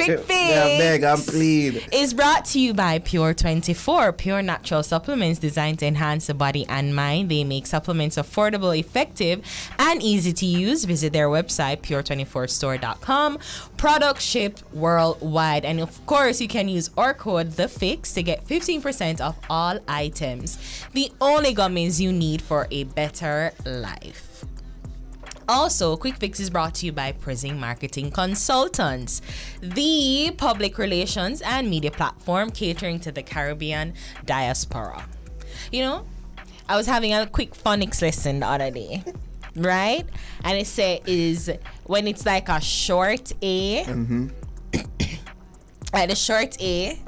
Quick Fix. Yeah, beg and plead. Is brought to you by Pure 24, pure natural supplements designed to enhance the body and mind. They make supplements affordable, effective, and easy to use. Visit their website, pure24store.com. Products shipped worldwide. And of course, you can use our code THEFIX to get 15% off all items. The only gummies you need for a better life. Also, Quick Fix is brought to you by Prison Marketing Consultants, the public relations and media platform catering to the Caribbean diaspora. You know, I was having a quick phonics lesson the other day, right? And it is when it's like a short A, like the short A.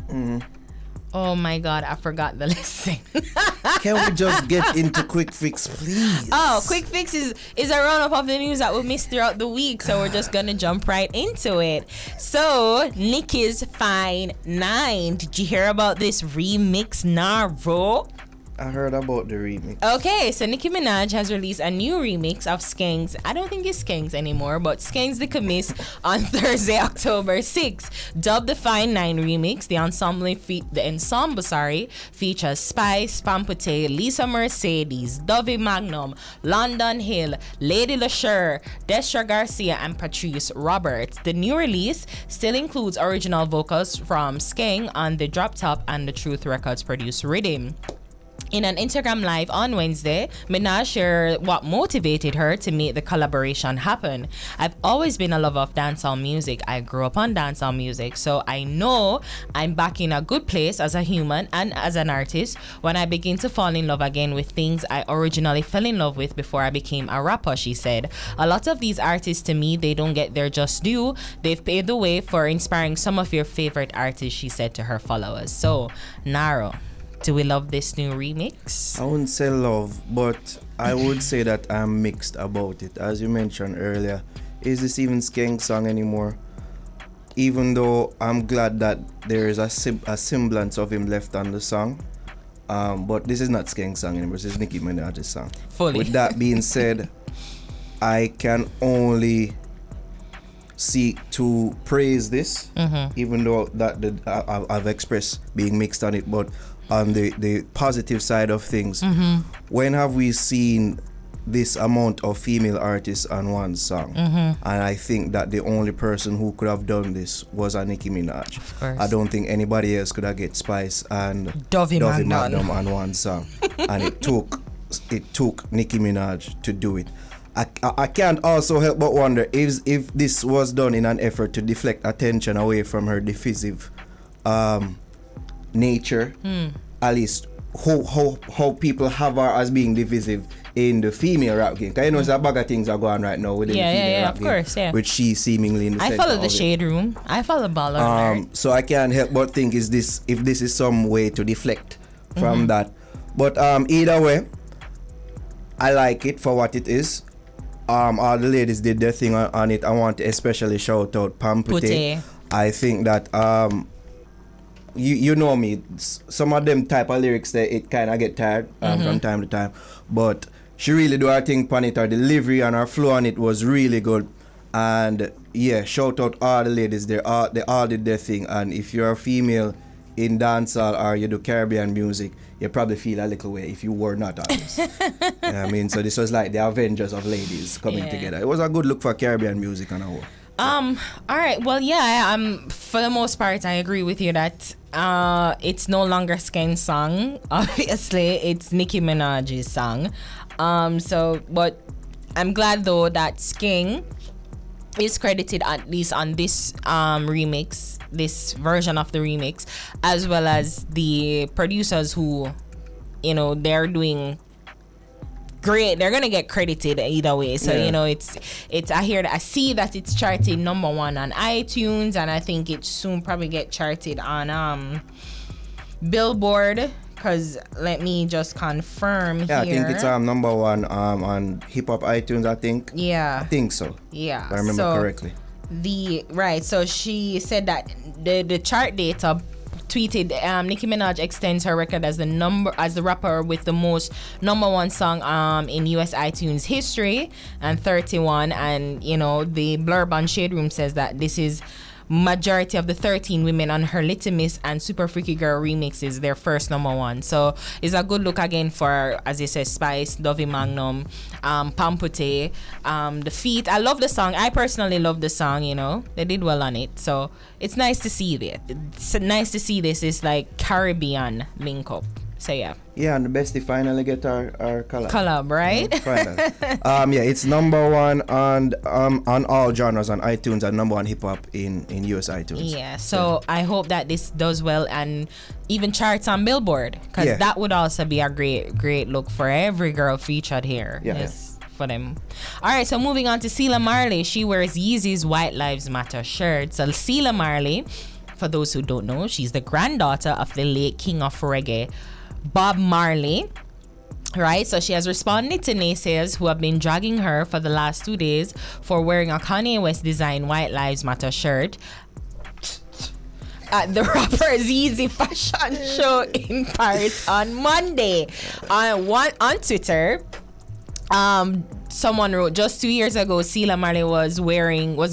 Oh my God, I forgot the lesson. Can we just get into Quick Fix, please? Oh, Quick Fix is a roundup of the news that we missed throughout the week, so we're just gonna jump right into it. So, Nicki's Fine 9. Did you hear about this remix, Naro? I heard about the remix. Okay, so Nicki Minaj has released a new remix of Skanks. I don't think it's Skanks anymore, but Skanks the Commiss on Thursday, October 6th. Dubbed the Fine 9 remix, the ensemble features Spice, Pampute, Lisa Mercedes, Dovey Magnum, London Hill, Lady Lashur, Destra Garcia, and Patrice Roberts. The new release still includes original vocals from Skeng on the Drop Top and the Truth Records produced rhythm. In an Instagram live on Wednesday, Minaj shared what motivated her to make the collaboration happen. I've always been a lover of dancehall music. I grew up on dancehall music, so I know I'm back in a good place as a human and as an artist when I begin to fall in love again with things I originally fell in love with before I became a rapper, she said. A lot of these artists, to me, they don't get their just due. They've paved the way for inspiring some of your favorite artists, she said to her followers. So, Naro, do we love this new remix? I wouldn't say love, but I would say that I'm mixed about it. As you mentioned earlier, is this even Skeng song anymore? Even though I'm glad that there is a semblance of him left on the song, but this is not Skeng song anymore. This is Nicki Minaj's song. Fully. With that being said, I can only seek to praise this, even though that I've expressed being mixed on it, but on the positive side of things, when have we seen this amount of female artists on one song? And I think that the only person who could have done this was a Nicki Minaj. Of course. I don't think anybody else could have get Spice and Dovey Magnum on one song. And it took Nicki Minaj to do it. I can't also help but wonder if this was done in an effort to deflect attention away from her divisive nature, at least how people have her as being divisive in the female rap game. Because you know, there's a bag of things are going right now within the female rap of game, course, yeah. which she seemingly in the I center follow the of Shade Room. I follow Baller. So I can't help but think if this is some way to deflect from that. But either way, I like it for what it is. All the ladies did their thing on it. I want to especially shout out Pampute. I think that you know me, some of them type of lyrics that it kind of get tired from time to time, but she really do her thing on it. Her delivery and her flow on it was really good. And yeah, shout out all the ladies. They all did their thing. And if you're a female in dancehall or you do Caribbean music, you probably feel a little way if you were not honest. I mean, so this was like the Avengers of ladies coming together. It was a good look for Caribbean music on a whole. All right. Well, yeah. For the most part, I agree with you that it's no longer Skeng's song. Obviously, it's Nicki Minaj's song. But I'm glad though that Skeng is credited at least on this remix, this version of the remix, as well as the producers who, you know, they're doing great. They're gonna get credited either way. So you know, it's I see that it's charted #1 on iTunes, and I think it soon probably get charted on Billboard. Cause let me just confirm here. I think it's #1 on hip hop iTunes. I think. Yeah. I think so. Yeah. If I remember correctly. So she said that the chart data tweeted Nicki Minaj extends her record as the rapper with the most #1 song in US iTunes history, and 31. And you know, the blurb on Shade Room says that this is majority of the 13 women on her Little Miss and Super Freaky Girl remixes their first #1. So it's a good look again for, as you said, Spice, Dovey Magnum, Pampute, The Feet. I love the song. I personally love the song, you know. They did well on it. So it's nice to see it. It's nice to see this. It's like Caribbean link up. So yeah. Yeah, and the Bestie finally get our collab, right? Yeah, it's #1 on all genres on iTunes and #1 hip hop in US iTunes. Yeah, so I hope that this does well and even charts on Billboard, because that would also be a great look for every girl featured here. Yes. For them. All right, so moving on to Cela Marley. She wears Yeezy's White Lives Matter shirt. So Cela Marley, for those who don't know, she's the granddaughter of the late king of reggae, Bob Marley, right? So she has responded to naysayers who have been dragging her for the last 2 days for wearing a Kanye West design White Lives Matter shirt at the rapper Yeezy fashion show in Paris on Monday. On Twitter, someone wrote, just 2 years ago, Cela Marley was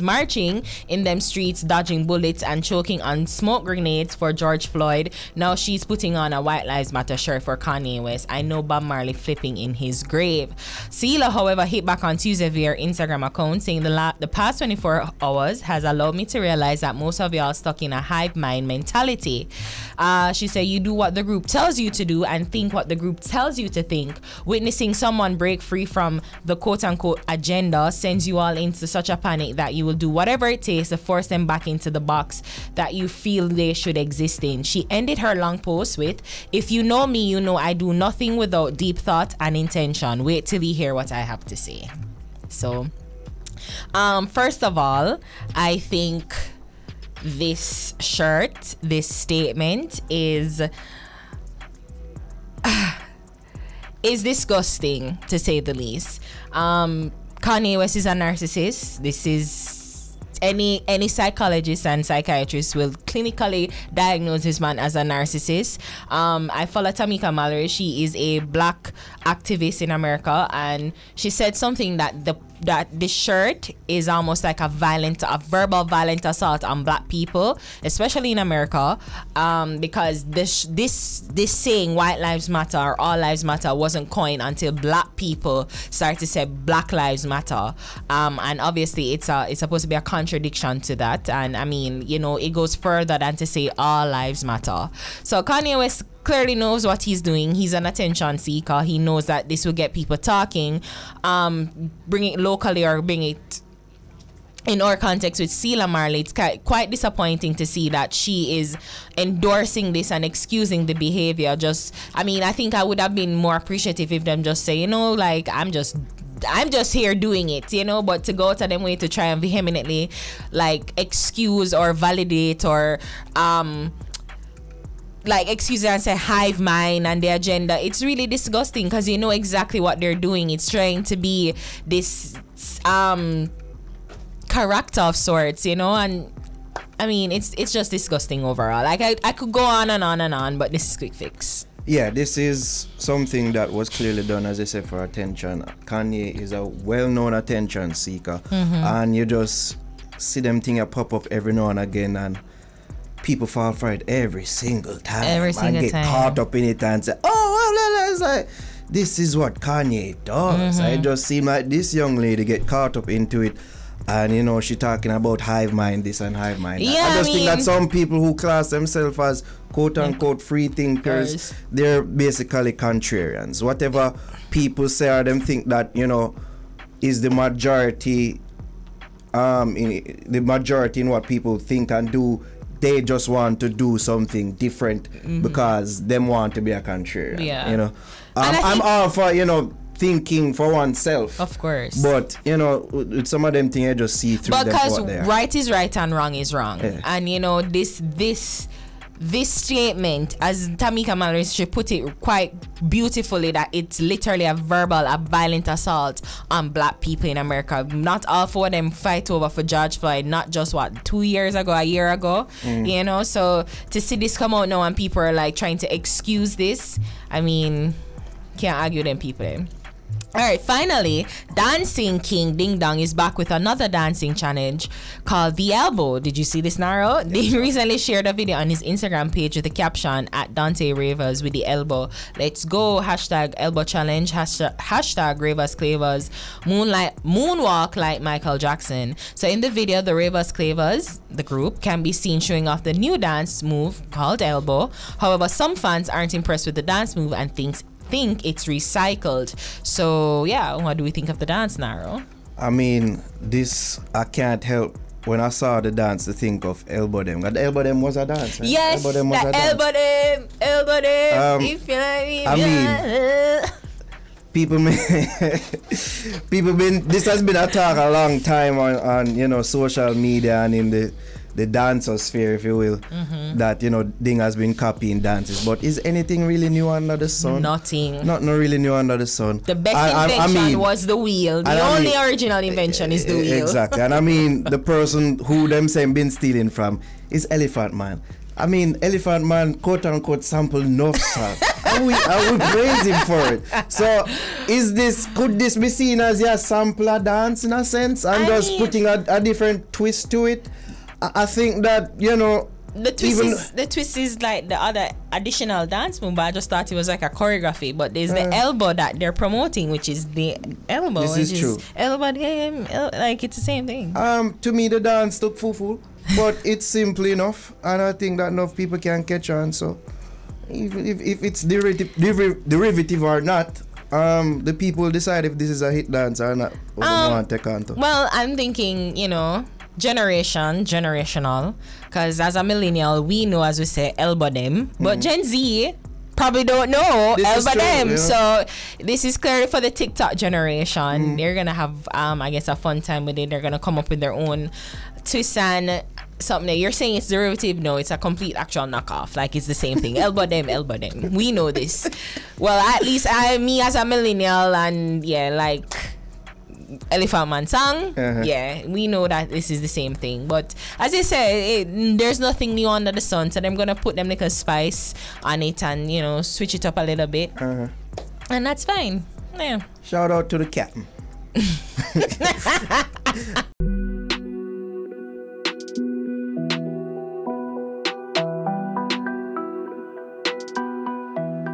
marching in them streets, dodging bullets and choking on smoke grenades for George Floyd. Now she's putting on a White Lives Matter shirt for Kanye West. I know Bob Marley flipping in his grave. Cela, however, hit back on Tuesday via Instagram account, saying the past 24 hours has allowed me to realize that most of y'all stuck in a hive mind mentality. She said, you do what the group tells you to do and think what the group tells you to think. Witnessing someone break free from the quote-unquote agenda sends you all into such a panic that you will do whatever it takes to force them back into the box that you feel they should exist in. She ended her long post with, if you know me, you know I do nothing without deep thought and intention. Wait till you hear what I have to say. So, first of all, I think this shirt, this statement is disgusting, to say the least. Kanye West is a narcissist. This is any psychologist and psychiatrist will clinically diagnose this man as a narcissist. I follow Tamika Mallory. She is a black activist in America, and she said something that this shirt is almost like a verbal violent assault on black people, especially in America, because this saying White Lives Matter or All Lives Matter wasn't coined until black people started to say Black Lives Matter, and obviously it's supposed to be a contradiction to that, and I mean, you know, it goes further than to say All Lives Matter. So Kanye West clearly knows what he's doing. He's an attention seeker. He knows that this will get people talking. Bring it locally or bring it in our context with Cela Marley. It's quite disappointing to see that she is endorsing this and excusing the behavior. I think I would have been more appreciative if them just say, you know, like, I'm just here doing it, you know, but to go to them way to try and vehemently like excuse or validate or like excuse and say hive mind and the agenda, it's really disgusting, because you know exactly what they're doing. It's trying to be this character of sorts, you know, and I mean it's just disgusting overall. Like I could go on and on and on, but this is quick fix. Yeah, this is something that was clearly done, as I said, for attention. Kanye is a well-known attention seeker, and you just see them thing pop up every now and again, and people fall for it every single time. And get caught up in it and say, oh, well, it's like, this is what Kanye does. It just seems like this young lady get caught up into it, and you know, she talking about hive mind this and hive mind that. I just think that some people who class themselves as quote unquote free thinkers, they're basically contrarians. Whatever people say or them think that, you know, is the majority in what people think and do. They just want to do something different because them want to be a contrarian. Yeah. You know, I'm all for, you know, thinking for oneself, of course, but you know, with some of them things I just see through them for what they are. Right is right and wrong is wrong, and you know, this statement, as Tamika Mallory, she put it quite beautifully, that it's literally a violent assault on black people in America. Not all four of them fight over for George Floyd, not just a year ago, you know. So to see this come out now and people are like trying to excuse this, I mean, can't argue them people. All right, finally, Dancing King Ding Dong is back with another dancing challenge called The Elbow. Did you see this, Naro? He recently shared a video on his Instagram page with the caption at Dante Ravers with the elbow. Let's go. Hashtag elbow challenge. Hashtag Ravers Clavers. Moonwalk like Michael Jackson. So in the video, the Ravers Clavers, the group, can be seen showing off the new dance move called elbow. However, some fans aren't impressed with the dance move and think it's recycled. So yeah, what do we think of the dance, Naro? I mean, this, I can't help when I saw the dance to think of Elbow Them. The Elbow Them was a dance, right? Yes, Elbow Them. If you know I mean, this has been a talk a long time on social media and in the dancer sphere, if you will, that Ding has been copying dances. But is anything really new under the sun? Nothing really new under the sun. The best invention was the wheel. The only original invention is the wheel. Exactly. And I mean, the person who them saying been stealing from is Elephant Man. I mean, Elephant Man, quote unquote, sample enough song. I would praise him for it. So, could this be seen as a sampler dance in a sense, and just putting a different twist to it? I think that the twist is like the other additional dance move, but I just thought it was like a choreography. But there's the elbow that they're promoting, which is the elbow. This is true. Elbow game, like it's the same thing. To me, the dance took full, but it's simple enough, and I think that enough people can catch on. So, if it's derivative or not, the people decide if this is a hit dance or not. Want to take on to. Well, I'm thinking, generational, because as a millennial we know, as we say, elbow them, but Gen Z probably don't know elbow them. Yeah. So this is clearly for the TikTok generation. They're gonna have I guess a fun time with it. They're gonna come up with their own twist and something that you're saying it's derivative. No, it's a complete actual knockoff. Like, it's the same thing. Elbow them. We know this. Well, at least me as a millennial, and like Elephant Man song, yeah, we know that this is the same thing. But as I said, there's nothing new under the sun, so I'm gonna put them like a spice on it and switch it up a little bit, and that's fine. Yeah. Shout out to the captain.